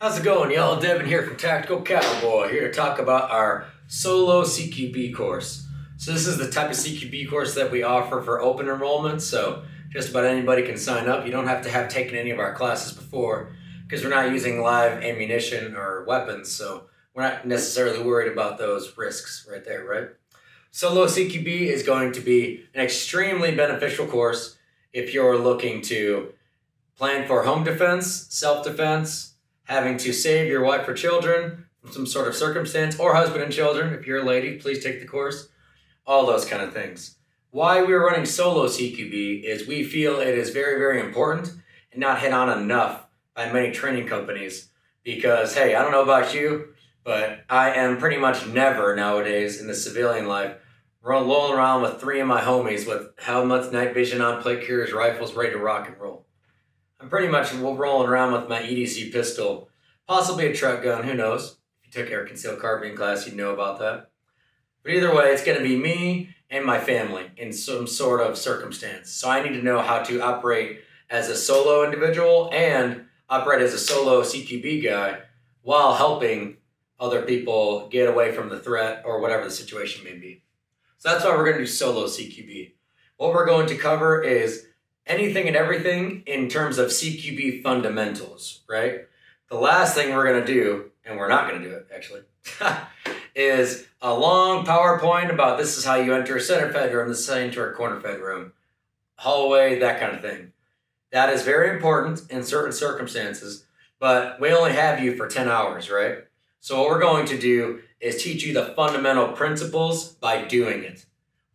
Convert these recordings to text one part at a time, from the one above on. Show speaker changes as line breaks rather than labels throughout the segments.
How's it going, y'all? Devin here from Tactical Cowboy, here to talk about our solo CQB course. So this is the type of CQB course that we offer for open enrollment, so just about anybody can sign up. You don't have to have taken any of our classes before, because we're not using live ammunition or weapons, so we're not necessarily worried about those risks right there, right? Solo CQB is going to be an extremely beneficial course if you're looking to plan for home defense, self-defense, having to save your wife or children from some sort of circumstance, or husband and children. If you're a lady, please take the course. All those kind of things. Why we're running solo CQB is we feel it is very, very important and not hit on enough by many training companies. Because, hey, I don't know about you, but I am pretty much never nowadays in the civilian life rolling around with three of my homies with helmets, night vision on, plate carriers, rifles, ready to rock and roll. I'm pretty much rolling around with my EDC pistol, possibly a truck gun, who knows? If you took air concealed carbine class, you'd know about that. But either way, it's going to be me and my family in some sort of circumstance. So I need to know how to operate as a solo individual and operate as a solo CQB guy while helping other people get away from the threat or whatever the situation may be. So that's why we're going to do solo CQB. What we're going to cover is anything and everything in terms of CQB fundamentals, right? The last thing we're going to do, and we're not going to do it actually, is a long PowerPoint about this is how you enter a center fed room, this is how you enter a corner fed room, hallway, that kind of thing. That is very important in certain circumstances, but we only have you for 10 hours, right? So what we're going to do is teach you the fundamental principles by doing it.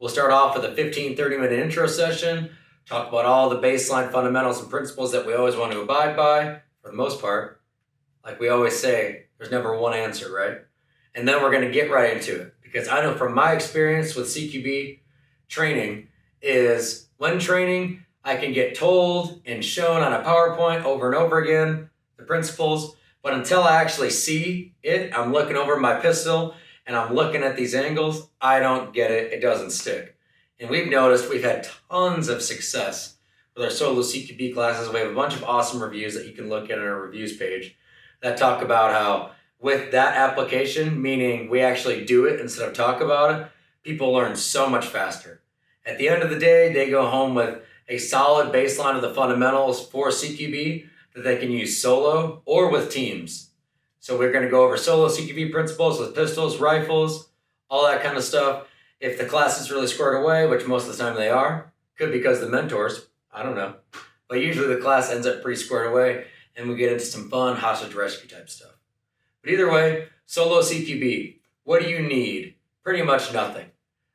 We'll start off with a 15-30-minute intro session, talk about all the baseline fundamentals and principles that we always want to abide by, for the most part. Like we always say, there's never one answer, right? And then we're going to get right into it. Because I know from my experience with CQB training is when training, I can get told and shown on a PowerPoint over and over again, the principles. But until I actually see it, I'm looking over my pistol and I'm looking at these angles, I don't get it. It doesn't stick. And we've noticed we've had tons of success with our solo CQB classes. We have a bunch of awesome reviews that you can look at on our reviews page that talk about how with that application, meaning we actually do it instead of talk about it, people learn so much faster. At the end of the day, they go home with a solid baseline of the fundamentals for CQB that they can use solo or with teams. So we're going to go over solo CQB principles with pistols, rifles, all that kind of stuff. If the class is really squared away, which most of the time they are, could be because the mentors, I don't know. But usually the class ends up pretty squared away and we get into some fun hostage rescue type stuff. But either way, solo CQB, what do you need? Pretty much nothing.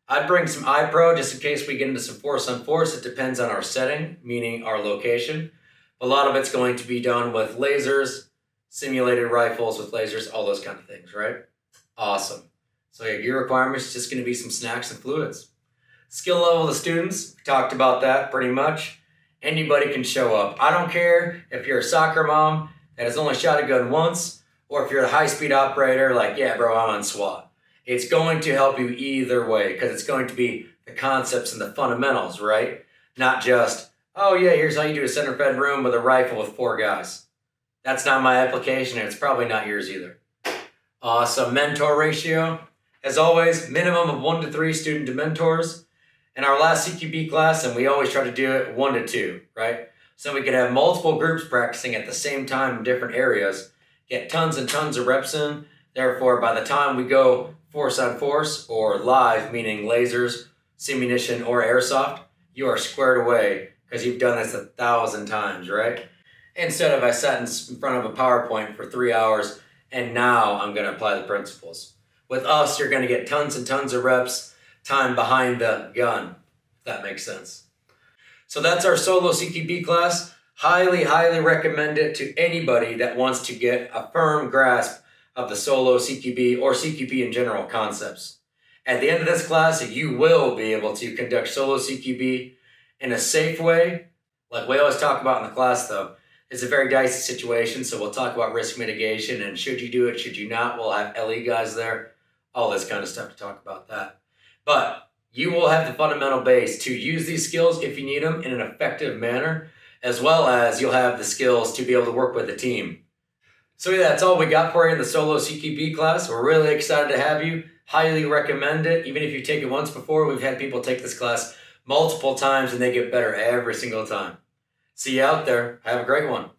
I'd bring some iPro just in case we get into some force on force. It depends on our setting, meaning our location. A lot of it's going to be done with lasers, simulated rifles with lasers, all those kind of things, right? Awesome. So your gear requirements is just going to be some snacks and fluids. Skill level of the students, we talked about that pretty much. Anybody can show up. I don't care if you're a soccer mom that has only shot a gun once, or if you're a high-speed operator like, yeah, bro, I'm on SWAT. It's going to help you either way because it's going to be the concepts and the fundamentals, right? Not just, oh yeah, here's how you do a center-fed room with a rifle with 4 guys. That's not my application, and it's probably not yours either. Awesome. Mentor ratio. As always, minimum of 1 to 3 student to mentors. In our last CQB class, and we always try to do it 1 to 2, right? So we could have multiple groups practicing at the same time in different areas, get tons and tons of reps in. Therefore, by the time we go force on force or live, meaning lasers, simunition, or airsoft, you are squared away because you've done this 1,000 times, right? Instead of I sat in front of a PowerPoint for 3 hours and now I'm going to apply the principles. With us, you're going to get tons and tons of reps, time behind the gun, if that makes sense. So that's our solo CQB class. Highly, highly recommend it to anybody that wants to get a firm grasp of the solo CQB or CQB in general concepts. At the end of this class, you will be able to conduct solo CQB in a safe way. Like we always talk about in the class though, it's a very dicey situation, so we'll talk about risk mitigation and should you do it, should you not. We'll have LE guys there, all this kind of stuff to talk about that. But you will have the fundamental base to use these skills if you need them in an effective manner, as well as you'll have the skills to be able to work with a team. So yeah, that's all we got for you in the solo CQB class. We're really excited to have you. Highly recommend it. Even if you take it once before, we've had people take this class multiple times and they get better every single time. See you out there. Have a great one.